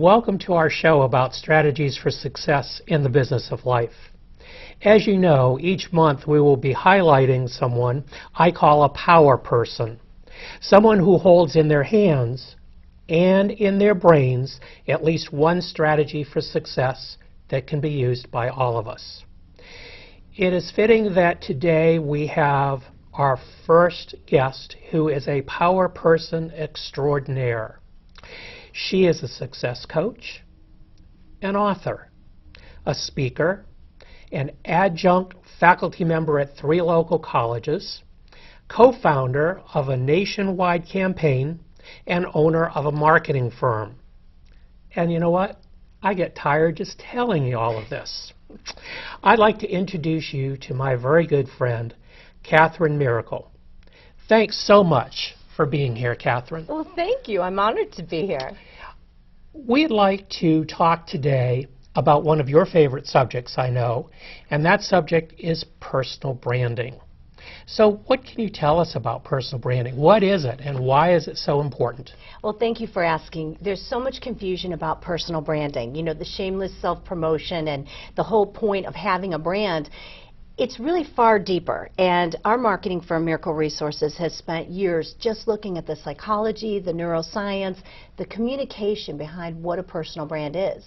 welcome to our show about strategies for success in the business of life. As you know, each month we will be highlighting someone I call a power person, someone who holds in their hands and in their brains at least one strategy for success that can be used by all of us. It is fitting that today we have our first guest who is a power person extraordinaire. She is a success coach, an author, a speaker, an adjunct faculty member at 3 local colleges, co-founder of a nationwide campaign, and owner of a marketing firm. And you know what? I get tired just telling you all of this. I'd like to introduce you to my very good friend, Katherine Miracle. Thanks so much for being here, Katherine. Well, thank you. I'm honored to be here. We'd like to talk today about one of your favorite subjects, I know, and that subject is personal branding. So what can you tell us about personal branding? What is it, and why is it so important? Well, thank you for asking. There's so much confusion about personal branding. You know, the shameless self-promotion and the whole point of having a brand. It's really far deeper, and our marketing firm, Miracle Resources, has spent years just looking at the psychology, the neuroscience, the communication behind what a personal brand is.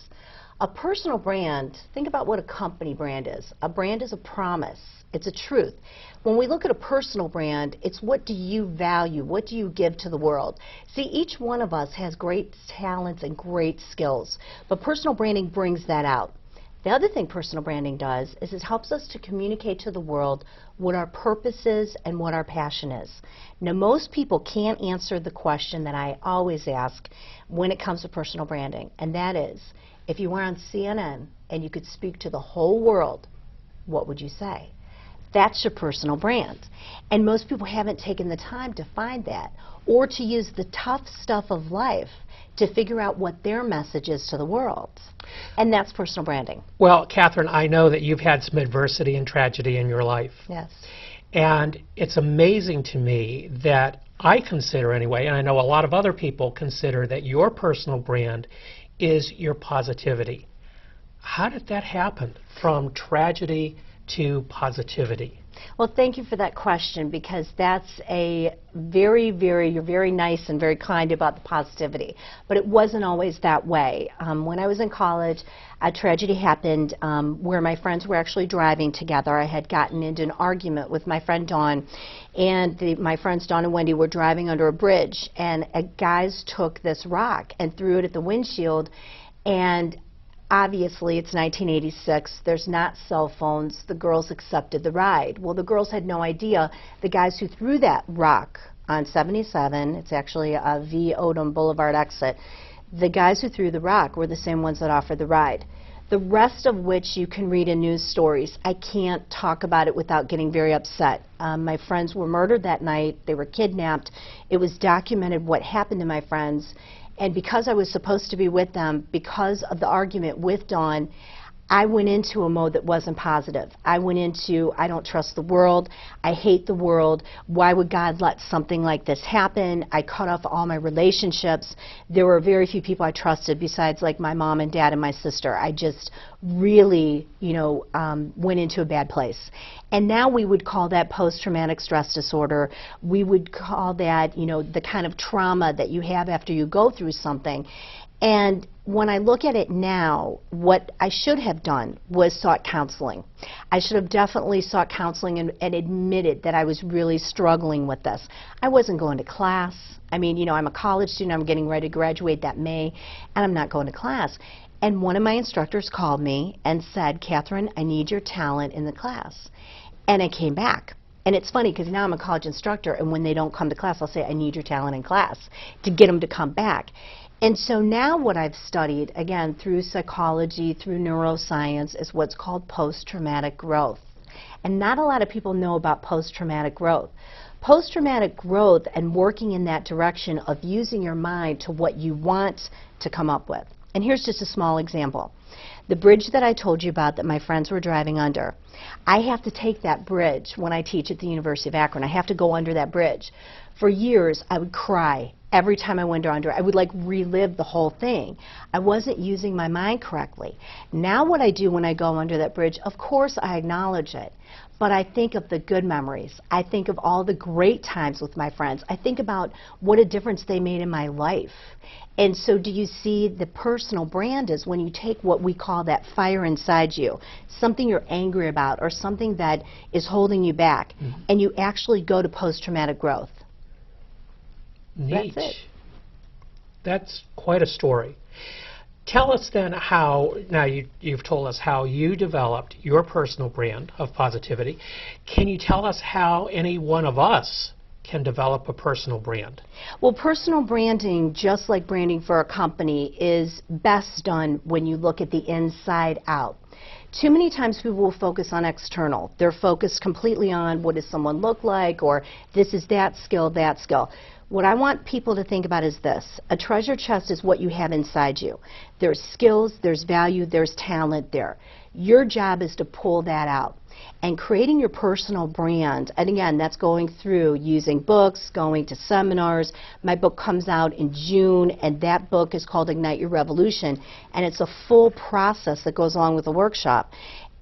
A personal brand, think about what a company brand is. A brand is a promise. It's a truth. When we look at a personal brand, it's what do you value? What do you give to the world? See, each one of us has great talents and great skills, but personal branding brings that out. The other thing personal branding does is it helps us to communicate to the world what our purpose is and what our passion is. Now, most people can't answer the question that I always ask when it comes to personal branding, and that is, if you were on CNN and you could speak to the whole world, what would you say? That's your personal brand. And most people haven't taken the time to find that or to use the tough stuff of life to figure out what their message is to the world. And that's personal branding. Well, Katherine, I know that you've had some adversity and tragedy in your life. Yes. And it's amazing to me that I consider anyway, and I know a lot of other people consider that your personal brand is your positivity. How did that happen from tragedy to positivity? Well, thank you for that question, because that's a you're very nice and very kind about the positivity. But it wasn't always that way. When I was in college, a tragedy happened where my friends were actually driving together. I had gotten into an argument with my friend Dawn, and my friends Dawn and Wendy were driving under a bridge, and guys took this rock and threw it at the windshield, and obviously, it's 1986. There's not cell phones. The girls accepted the ride. Well, the girls had no idea the guys who threw that rock on 77, it's actually a V. Odom Boulevard exit, the guys who threw the rock were the same ones that offered the ride. The rest of which you can read in news stories. I can't talk about it without getting very upset. My friends were murdered that night. They were kidnapped. It was documented what happened to my friends. And because I was supposed to be with them, because of the argument with Dawn, I went into a mode that wasn't positive. I went into, I don't trust the world, I hate the world, why would God let something like this happen? I cut off all my relationships. There were very few people I trusted besides like my mom and dad and my sister. I just really, went into a bad place. And now we would call that post-traumatic stress disorder. We would call that, the kind of trauma that you have after you go through something. And when I look at it now, what I should have done was sought counseling. I should have definitely sought counseling and admitted that I was really struggling with this. I wasn't going to class. I mean, I'm a college student. I'm getting ready to graduate that May, and I'm not going to class. And one of my instructors called me and said, Katherine, I need your talent in the class. And I came back. And it's funny because now I'm a college instructor, and when they don't come to class, I'll say, I need your talent in class to get them to come back. And so now what I've studied, again, through psychology, through neuroscience, is what's called post-traumatic growth. And not a lot of people know about post-traumatic growth. Post-traumatic growth and working in that direction of using your mind to what you want to come up with. And here's just a small example. The bridge that I told you about that my friends were driving under, I have to take that bridge when I teach at the University of Akron. I have to go under that bridge. For years, I would cry every time I went under. I would like relive the whole thing. I wasn't using my mind correctly. Now what I do when I go under that bridge, of course I acknowledge it, but I think of the good memories. I think of all the great times with my friends. I think about what a difference they made in my life. And so do you see the personal brand is when you take what we call that fire inside you, something you're angry about or something that is holding you back, and you actually go to post-traumatic growth. Neat. That's it. That's quite a story. Tell us then how, now you've told us how you developed your personal brand of positivity. Can you tell us how any one of us can develop a personal brand? Well, personal branding, just like branding for a company, is best done when you look at the inside out. Too many times people will focus on external. They're focused completely on what does someone look like, or this is that skill, that skill. What I want people to think about is this. A treasure chest is what you have inside you. There's skills, there's value, there's talent there. Your job is to pull that out. And creating your personal brand, and again, that's going through using books, going to seminars. My book comes out in June, and that book is called Ignite Your Revolution, and it's a full process that goes along with the workshop.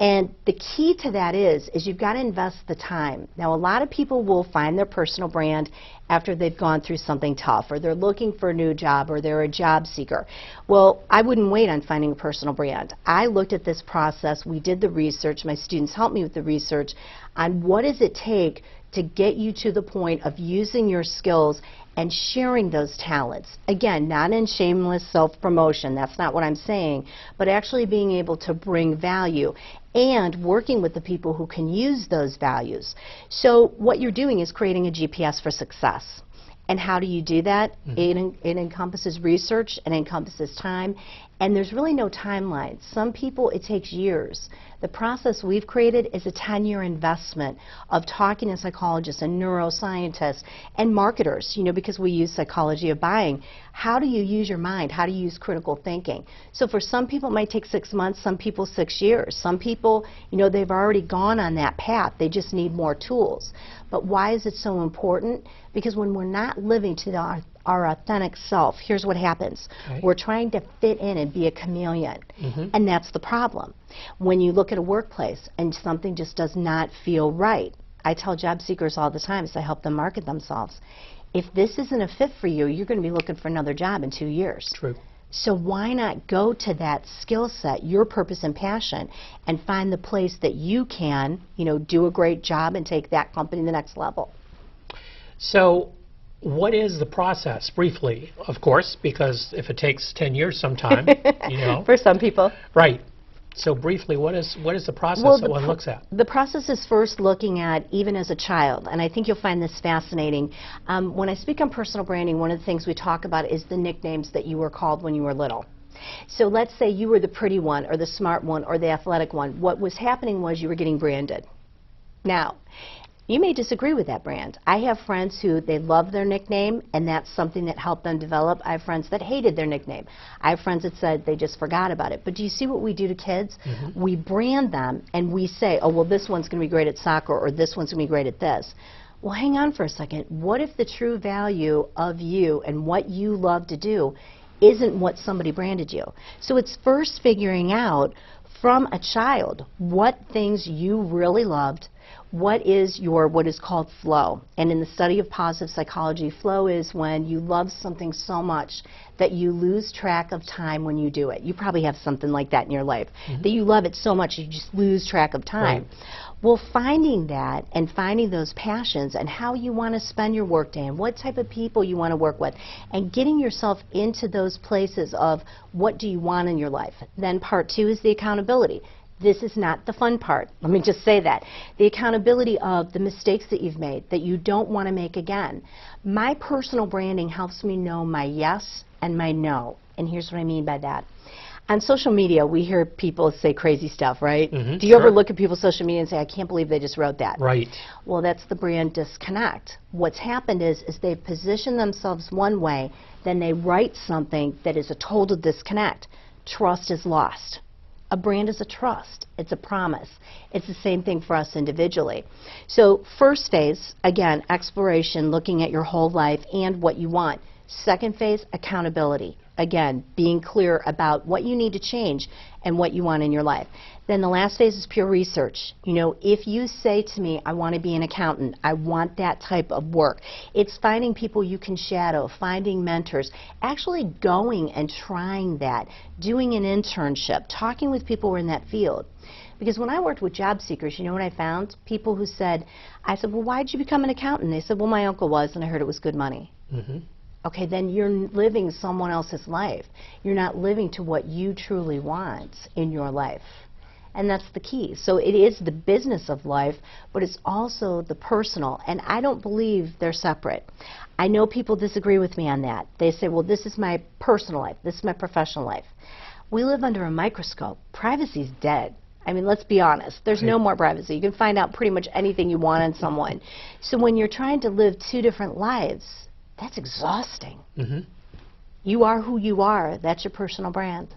And the key to that is you've got to invest the time. Now, a lot of people will find their personal brand after they've gone through something tough, or they're looking for a new job, or they're a job seeker. Well, I wouldn't wait on finding a personal brand. I looked at this process. We did the research. My students helped me with the research on what does it take to get you to the point of using your skills and sharing those talents. Again, not in shameless self-promotion, that's not what I'm saying, but actually being able to bring value and working with the people who can use those values. So what you're doing is creating a GPS for success. And how do you do that? It encompasses research, it encompasses time, and there's really no timeline. Some people, it takes years. The process we've created is a 10-year investment of talking to psychologists and neuroscientists and marketers, you know, because we use psychology of buying. How do you use your mind? How do you use critical thinking? So for some people it might take 6 months, some people 6 years. Some people, you know, they've already gone on that path. They just need more tools. But why is it so important? Because when we're not living to our authentic self, here's what happens. Okay. We're trying to fit in and be a chameleon, and that's the problem. When you look at a workplace and something just does not feel right, I tell job seekers all the time as I help them market themselves, if this isn't a fit for you, you're going to be looking for another job in 2 years. True. So why not go to that skill set, your purpose and passion, and find the place that you can, you know, do a great job and take that company to the next level. So what is the process, briefly, of course, because if it takes 10 years sometime, you know. For some people. Right. So briefly, what is the process that one looks at? The process is first looking at even as a child, and I think you'll find this fascinating. When I speak on personal branding, one of the things we talk about is the nicknames that you were called when you were little. So let's say you were the pretty one, or the smart one, or the athletic one. What was happening was you were getting branded. Now, you may disagree with that brand. I have friends who they love their nickname, and that's something that helped them develop. I have friends that hated their nickname. I have friends that said they just forgot about it. But do you see what we do to kids? We brand them, and we say, oh, well, this one's going to be great at soccer, or this one's going to be great at this. Well, hang on for a second. What if the true value of you and what you love to do isn't what somebody branded you? So it's first figuring out from a child what things you really loved. What is what is called flow? And in the study of positive psychology, flow is when you love something so much that you lose track of time when you do it. You probably have something like that in your life, that you love it so much you just lose track of time. Right. Well, finding that and finding those passions and how you want to spend your workday and what type of people you want to work with and getting yourself into those places of what do you want in your life. Then part 2 is the accountability. This is not the fun part. Let me just say that. The accountability of the mistakes that you've made that you don't want to make again. My personal branding helps me know my yes and my no. And here's what I mean by that. On social media, we hear people say crazy stuff, right? Do you ever look at people's social media and say, I can't believe they just wrote that? Right. Well, that's the brand disconnect. What's happened is they've positioned themselves one way, then they write something that is a total disconnect. Trust is lost. A brand is a trust. It's a promise. It's the same thing for us individually. So first phase, again, exploration, looking at your whole life and what you want. Second phase, accountability. Again, being clear about what you need to change and what you want in your life. Then the last phase is pure research. You know, if you say to me, I want to be an accountant, I want that type of work, it's finding people you can shadow, finding mentors, actually going and trying that, doing an internship, talking with people who are in that field. Because when I worked with job seekers, you know what I found? People who said, I said, well, why did you become an accountant? They said, well, my uncle was, and I heard it was good money. Mm-hmm. Okay, then you're living someone else's life. You're not living to what you truly want in your life. And that's the key. So it is the business of life, but it's also the personal. And I don't believe they're separate. I know people disagree with me on that. They say, well, this is my personal life. This is my professional life. We live under a microscope. Privacy's dead. I mean, let's be honest. There's no more privacy. You can find out pretty much anything you want on someone. So when you're trying to live two different lives, that's exhausting. Mm-hmm. You are who you are. That's your personal brand.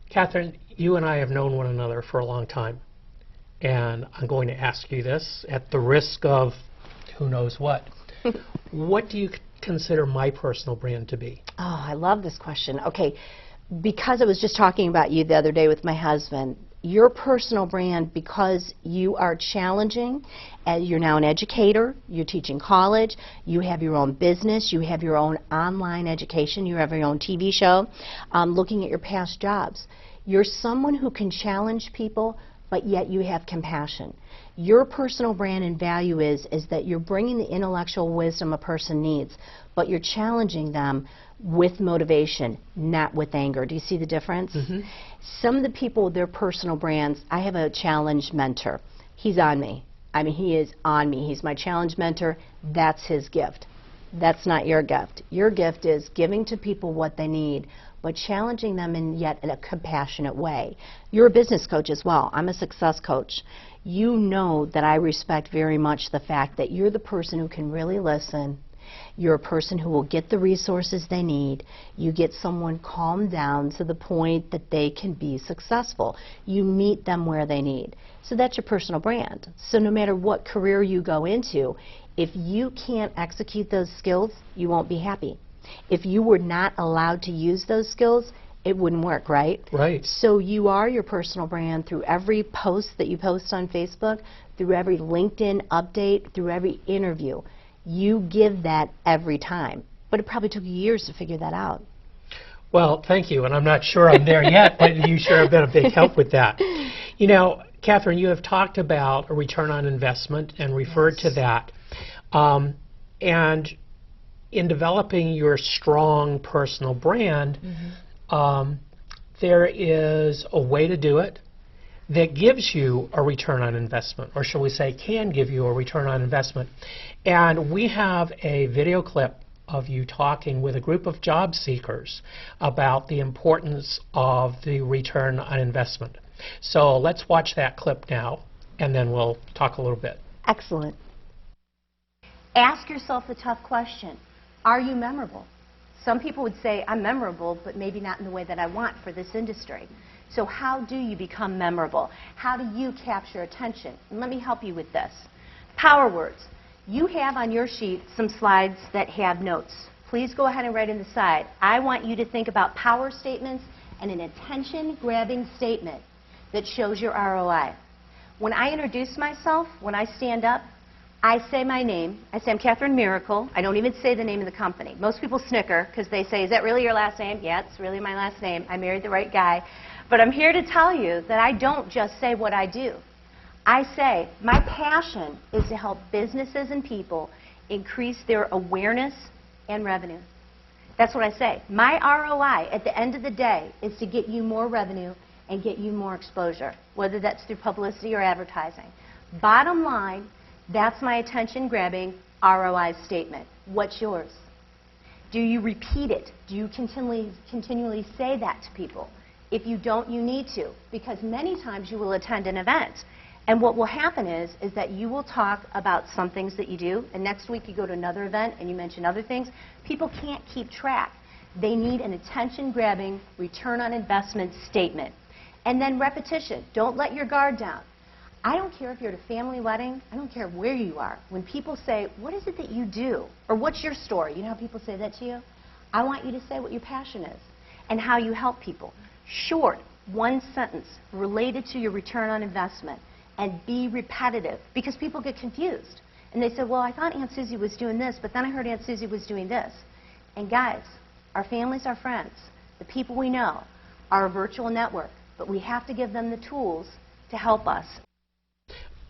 Katherine, you and I have known one another for a long time. And I'm going to ask you this at the risk of who knows what. What do you consider my personal brand to be? Oh, I love this question. Okay, because I was just talking about you the other day with my husband, your personal brand, because you are challenging, and you're now an educator, you're teaching college, you have your own business, you have your own online education, you have your own TV show, looking at your past jobs. You're someone who can challenge people, but yet you have compassion. Your personal brand and value is that you're bringing the intellectual wisdom a person needs, but you're challenging them with motivation, not with anger. Do you see the difference? Mm-hmm. Some of the people with their personal brands, I have a challenge mentor. He's on me. I mean, he is on me. He's my challenge mentor. That's his gift. That's not your gift. Your gift is giving to people what they need, but challenging them in yet in a compassionate way. You're a business coach as well. I'm a success coach. You know that I respect very much the fact that you're the person who can really listen. You're a person who will get the resources they need. You get someone calmed down to the point that they can be successful. You meet them where they need. So that's your personal brand. So no matter what career you go into, if you can't execute those skills, you won't be happy. If you were not allowed to use those skills, it wouldn't work, right? Right. So you are your personal brand through every post that you post on Facebook, through every LinkedIn update, through every interview. You give that every time. But it probably took you years to figure that out. Well, thank you, and I'm not sure I'm there yet, but you sure have been a big help with that. You know, Katherine, you have talked about a return on investment and referred to that. And in developing your strong personal brand, there is a way to do it that gives you a return on investment, or shall we say can give you a return on investment. And we have a video clip of you talking with a group of job seekers about the importance of the return on investment. So let's watch that clip now, and then we'll talk a little bit. Excellent. Ask yourself the tough question. Are you memorable? Some people would say, I'm memorable, but maybe not in the way that I want for this industry. So how do you become memorable? How do you capture attention? And let me help you with this. Power words. You have on your sheet some slides that have notes. Please go ahead and write in the side. I want you to think about power statements and an attention-grabbing statement that shows your ROI. When I introduce myself, when I stand up, I say my name. I say I'm Katherine Miracle. I don't even say the name of the company. Most people snicker because they say, is that really your last name? Yeah, it's really my last name. I married the right guy. But I'm here to tell you that I don't just say what I do. I say my passion is to help businesses and people increase their awareness and revenue. That's what I say. My ROI at the end of the day is to get you more revenue and get you more exposure, whether that's through publicity or advertising. Bottom line, that's my attention-grabbing ROI statement. What's yours? Do you repeat it? Do you continually say that to people? If you don't, you need to, because many times you will attend an event, and what will happen is that you will talk about some things that you do, and next week you go to another event and you mention other things. People can't keep track. They need an attention-grabbing return on investment statement. And then repetition. Don't let your guard down. I don't care if you're at a family wedding, I don't care where you are. When people say, what is it that you do? Or what's your story? You know how people say that to you? I want you to say what your passion is and how you help people. Short, one sentence related to your return on investment, and be repetitive, because people get confused. And they say, well, I thought Aunt Susie was doing this, but then I heard Aunt Susie was doing this. And guys, our families, our friends, the people we know, are a virtual network, but we have to give them the tools to help us.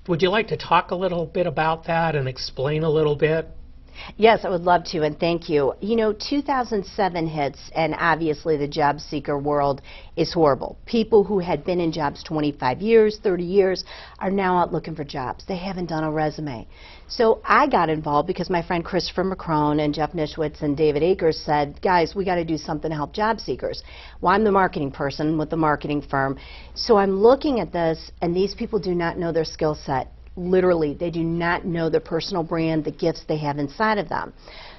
Would you like to talk a little bit about that and explain a little bit? Yes, I would love to, and thank you. You know, 2007 hits, and obviously the job seeker world is horrible. People who had been in jobs 25 years, 30 years, are now out looking for jobs. They haven't done a resume. So I got involved because my friend Christopher McCrone and Jeff Nischwitz and David Akers said, guys, we got to do something to help job seekers. Well, I'm the marketing person with the marketing firm. So I'm looking at this, and these people do not know their skill set. Literally, they do not know their personal brand, the gifts they have inside of them.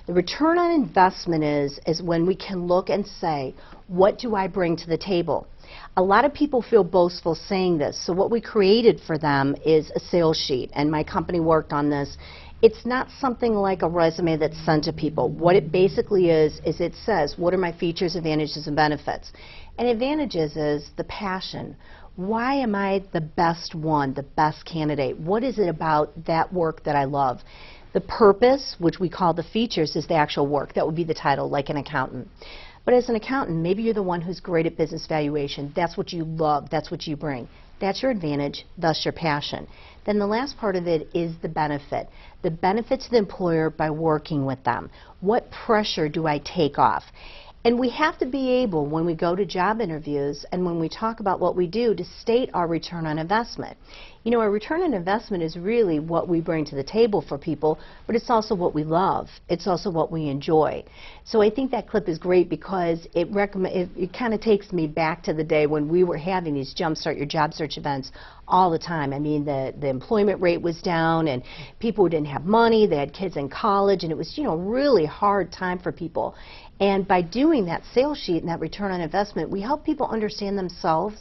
The return on investment is when we can look and say, what do I bring to the table? A lot of people feel boastful saying this, so what we created for them is a sales sheet, and my company worked on this. It's not something like a resume that's sent to people. What it basically is it says, what are my features, advantages, and benefits? And advantages is the passion. Why am I the best one, the best candidate? What is it about that work that I love? The purpose, which we call the features, is the actual work. That would be the title, like an accountant. But as an accountant, maybe you're the one who's great at business valuation. That's what you love. That's what you bring. That's your advantage, thus your passion. Then the last part of it is the benefit. The benefit to the employer by working with them. What pressure do I take off? And we have to be able, when we go to job interviews and when we talk about what we do, to state our return on investment. You know, our return on investment is really what we bring to the table for people, but it's also what we love. It's also what we enjoy. So I think that clip is great because it kind of takes me back to the day when we were having these Jumpstart Your Job Search events all the time. I mean, the employment rate was down, and people who didn't have money, they had kids in college, and it was, you know, really hard time for people. And by doing that sales sheet and that return on investment, we help people understand themselves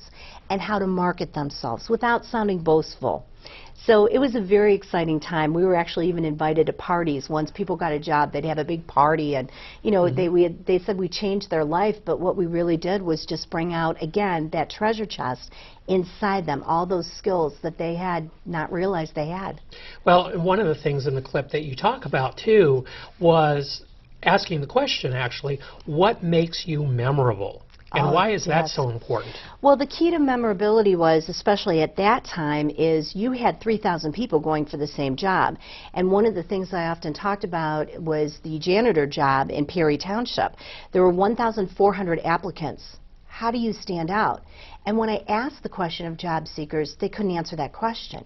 and how to market themselves without sounding boastful. So it was a very exciting time. We were actually even invited to parties. Once people got a job, they'd have a big party, and you know, they said we changed their life, but what we really did was just bring out, again, that treasure chest inside them, all those skills that they had not realized they had. Well, one of the things in the clip that you talk about, too, was asking the question, actually, what makes you memorable? And why is that so important? Well, the key to memorability was, especially at that time, is you had 3,000 people going for the same job. And one of the things I often talked about was the janitor job in Perry Township. There were 1,400 applicants. How do you stand out? And when I asked the question of job seekers, they couldn't answer that question.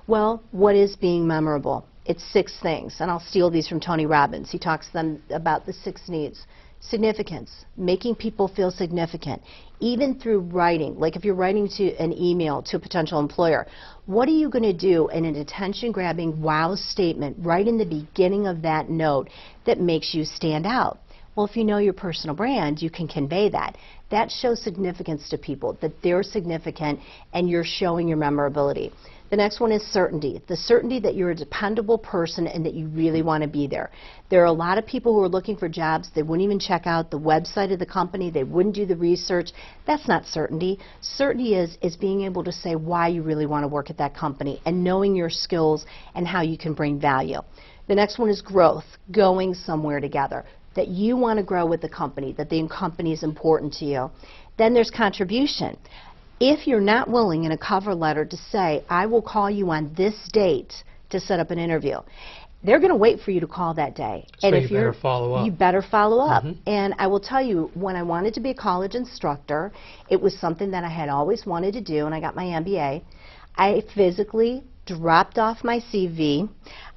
Well, what is being memorable? It's 6 things, and I'll steal these from Tony Robbins. He talks to them about the 6 needs. Significance, making people feel significant, even through writing. Like if you're writing to an email to a potential employer, what are you going to do in an attention-grabbing wow statement right in the beginning of that note that makes you stand out? Well, if you know your personal brand, you can convey that. That shows significance to people, that they're significant and you're showing your memorability. The next one is certainty. The certainty that you're a dependable person and that you really want to be there. There are a lot of people who are looking for jobs. They wouldn't even check out the website of the company. They wouldn't do the research. That's not certainty. Certainty is being able to say why you really want to work at that company and knowing your skills and how you can bring value. The next one is growth, going somewhere together, that you want to grow with the company, that the company is important to you. Then there's contribution. If you're not willing in a cover letter to say, I will call you on this date to set up an interview, they're going to wait for you to call that day. So and you better follow up. You better follow up. And I will tell you, when I wanted to be a college instructor, it was something that I had always wanted to do, and I got my MBA. I physically dropped off my CV.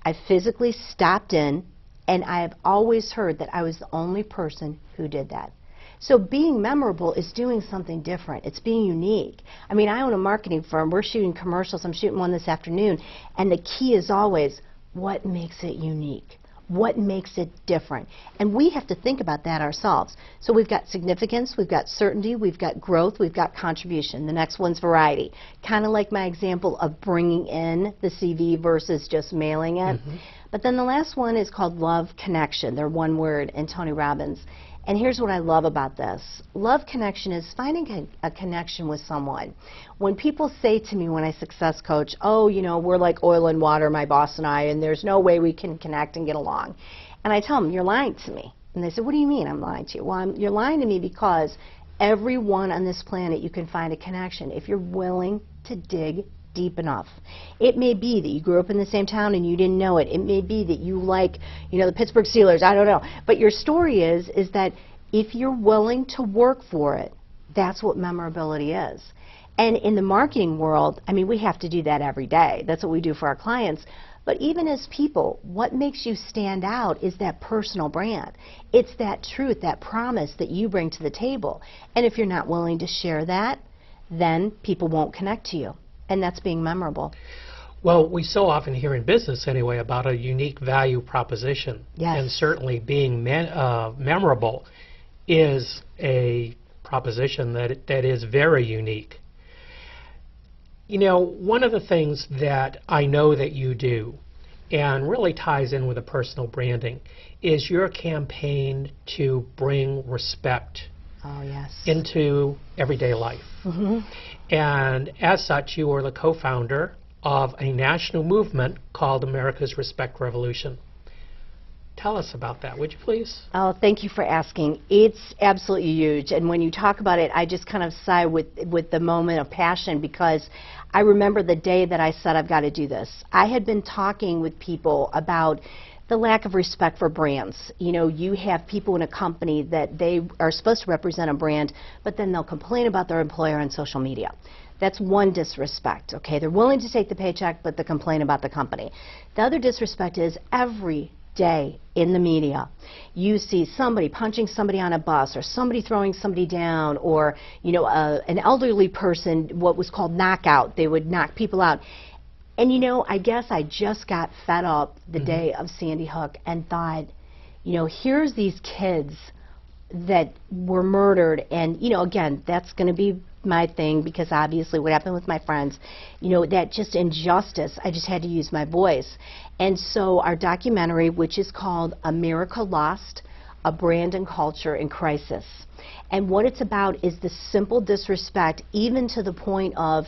I physically stopped in, and I have always heard that I was the only person who did that. So being memorable is doing something different. It's being unique. I mean, I own a marketing firm. We're shooting commercials. I'm shooting one this afternoon. And the key is always, what makes it unique? What makes it different? And we have to think about that ourselves. So we've got significance, we've got certainty, we've got growth, we've got contribution. The next one's variety. Kind of like my example of bringing in the CV versus just mailing it. But then the last one is called love connection. They're one word in Tony Robbins. And here's what I love about this. Love connection is finding a connection with someone. When people say to me when I success coach, oh, you know, we're like oil and water, my boss and I, and there's no way we can connect and get along. And I tell them, you're lying to me. And they say, what do you mean I'm lying to you? Well, you're lying to me because everyone on this planet you can find a connection if you're willing to dig deep enough. It may be that you grew up in the same town and you didn't know it. It may be that you like, you know, the Pittsburgh Steelers. I don't know. But your story is that if you're willing to work for it, that's what memorability is. And in the marketing world, I mean, we have to do that every day. That's what we do for our clients. But even as people, what makes you stand out is that personal brand. It's that truth, that promise that you bring to the table. And if you're not willing to share that, then people won't connect to you. And that's being memorable. Well, we so often hear in business anyway about a unique value proposition. Yes. And certainly being memorable is a proposition that is very unique. You know, one of the things that I know that you do and really ties in with the personal branding is your campaign to bring respect into everyday life. And as such, you are the co-founder of a national movement called America's Respect Revolution. Tell us about that, would you please? Oh, thank you for asking. It's absolutely huge. And when you talk about it, I just kind of sigh with the moment of passion, because I remember the day that I said, I've got to do this. I had been talking with people about the lack of respect for brands. You know, you have people in a company that they are supposed to represent a brand, but then they'll complain about their employer on social media. That's one disrespect, okay? They're willing to take the paycheck, but they complain about the company. The other disrespect is every day in the media you see somebody punching somebody on a bus, or somebody throwing somebody down, or, you know, an elderly person, what was called knockout. They would knock people out. And you know, I guess I just got fed up the day of Sandy Hook and thought, you know, here's these kids that were murdered, and, you know, again, that's going to be my thing, because obviously what happened with my friends, you know, that just injustice, I just had to use my voice. And so our documentary, which is called A Miracle Lost, A Brand and Culture in Crisis. And what it's about is the simple disrespect, even to the point of,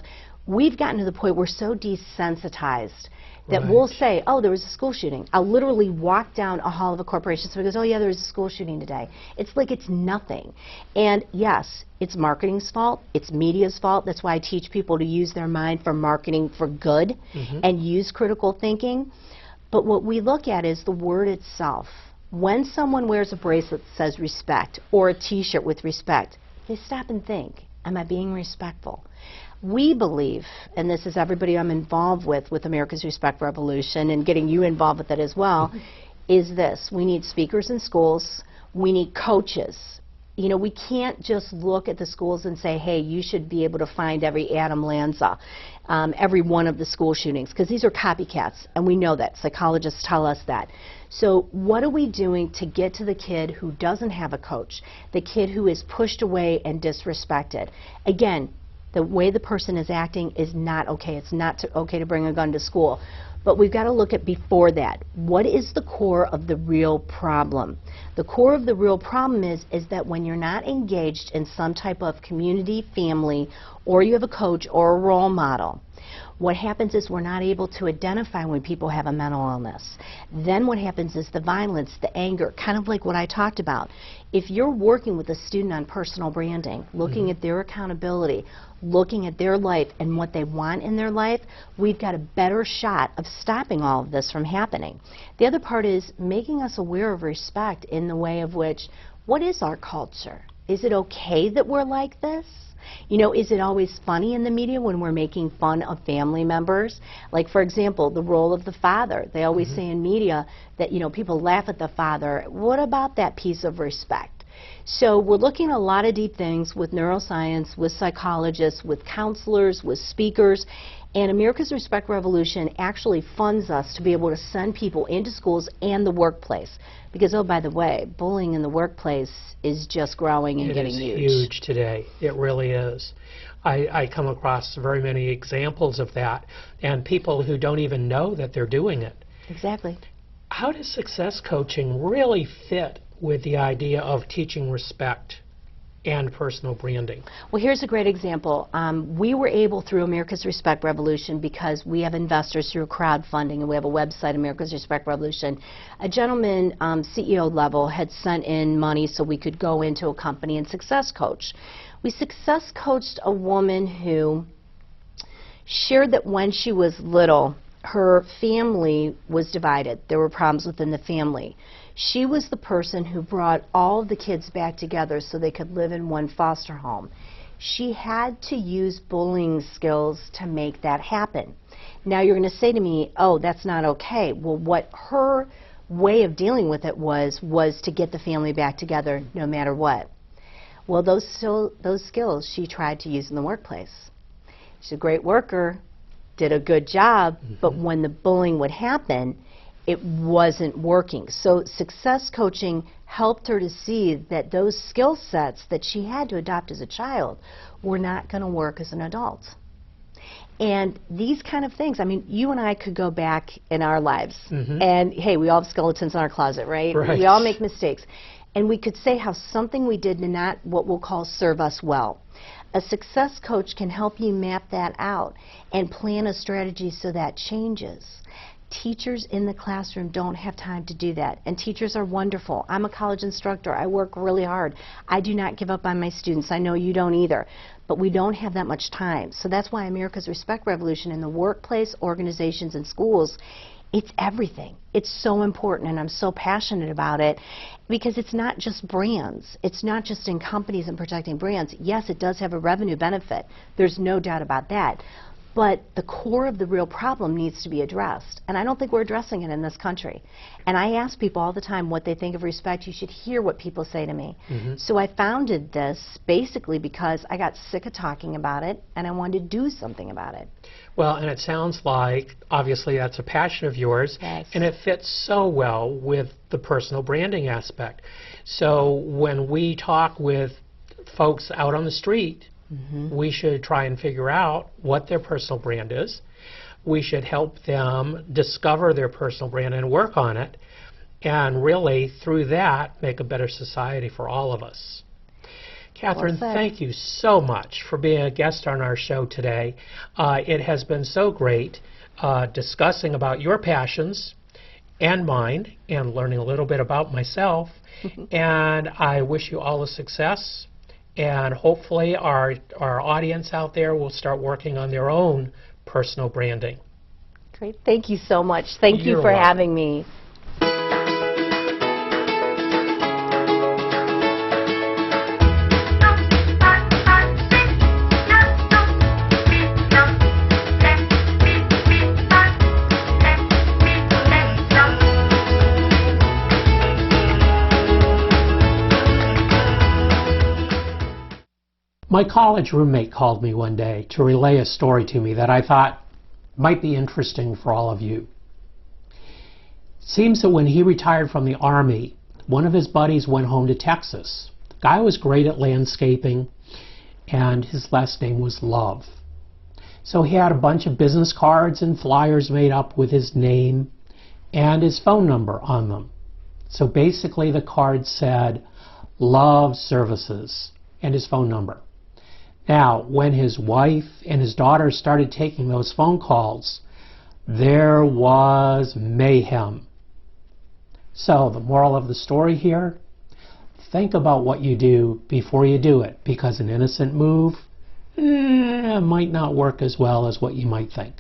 we've gotten to the point we're so desensitized that we'll say, oh, there was a school shooting. I'll literally walk down a hall of a corporation, somebody goes, oh yeah, there was a school shooting today. It's like it's nothing. And yes, it's marketing's fault, it's media's fault. That's why I teach people to use their mind for marketing for good and use critical thinking. But what we look at is the word itself. When someone wears a bracelet that says respect, or a t-shirt with respect, they stop and think, am I being respectful? We believe, and this is everybody I'm involved with America's Respect Revolution, and getting you involved with it as well, is this. We need speakers in schools. We need coaches. You know, we can't just look at the schools and say, hey, you should be able to find every Adam Lanza, every one of the school shootings, because these are copycats, and we know that. Psychologists tell us that. So what are we doing to get to the kid who doesn't have a coach, the kid who is pushed away and disrespected? Again, the way the person is acting is not okay. It's not okay to bring a gun to school. But we've got to look at before that. What is the core of the real problem? The core of the real problem is that when you're not engaged in some type of community, family, or you have a coach or a role model, what happens is we're not able to identify when people have a mental illness. Then what happens is the violence, the anger, kind of like what I talked about. If you're working with a student on personal branding, looking at their accountability, looking at their life and what they want in their life, we've got a better shot of stopping all of this from happening. The other part is making us aware of respect in the way of which, what is our culture? Is it okay that we're like this? You know, is it always funny in the media when we're making fun of family members? Like, for example, the role of the father. They always say in media that, you know, people laugh at the father. What about that piece of respect? So we're looking at a lot of deep things with neuroscience, with psychologists, with counselors, with speakers. And America's Respect Revolution actually funds us to be able to send people into schools and the workplace. Because, oh, by the way, bullying in the workplace is just growing and getting huge. It is huge today. It really is. I come across very many examples of that, and people who don't even know that they're doing it. Exactly. How does success coaching really fit with the idea of teaching respect and personal branding? Well, here's a great example. We were able, through America's Respect Revolution, because we have investors through crowdfunding, and we have a website, America's Respect Revolution. A gentleman, CEO level, had sent in money so we could go into a company and success coach. We success coached a woman who shared that when she was little, her family was divided. There were problems within the family. She was the person who brought all of the kids back together so they could live in one foster home. She had to use bullying skills to make that happen. Now you're going to say to me, oh, that's not okay. Well, what her way of dealing with it was to get the family back together no matter what. Well, those skills she tried to use in the workplace. She's a great worker, did a good job, but when the bullying would happen, it wasn't working. So success coaching helped her to see that those skill sets that she had to adopt as a child were not going to work as an adult. And these kind of things, I mean, you and I could go back in our lives, and hey, we all have skeletons in our closet, right? We all make mistakes. And we could say how something we did did not, what we'll call, serve us well. A success coach can help you map that out and plan a strategy so that changes. Teachers in the classroom don't have time to do that, and teachers are wonderful. I'm a college instructor. I work really hard. I do not give up on my students. I know you don't either, but we don't have that much time. So that's why America's Respect Revolution in the workplace, organizations, and schools, it's everything. It's so important, and I'm so passionate about it because it's not just brands. It's not just in companies and protecting brands. Yes, it does have a revenue benefit. There's no doubt about that. But the core of the real problem needs to be addressed. And I don't think we're addressing it in this country. And I ask people all the time what they think of respect. You should hear what people say to me. So I founded this basically because I got sick of talking about it and I wanted to do something about it. Well, and it sounds like, obviously, that's a passion of yours, and it fits so well with the personal branding aspect. So when we talk with folks out on the street, we should try and figure out what their personal brand is. We should help them discover their personal brand and work on it, and really, through that, make a better society for all of us. Katherine, thank you so much for being a guest on our show today. It has been so great discussing about your passions and mine and learning a little bit about myself. And I wish you all the success. And hopefully our audience out there will start working on their own personal branding. Great. Thank you so much. Thank you for having me. My college roommate called me one day to relay a story to me that I thought might be interesting for all of you. It seems that when he retired from the Army, one of his buddies went home to Texas. The guy was great at landscaping, and his last name was Love. So he had a bunch of business cards and flyers made up with his name and his phone number on them. So basically the card said, Love Services, and his phone number. Now, when his wife and his daughter started taking those phone calls, there was mayhem. So, the moral of the story here, think about what you do before you do it, because an innocent move might not work as well as what you might think.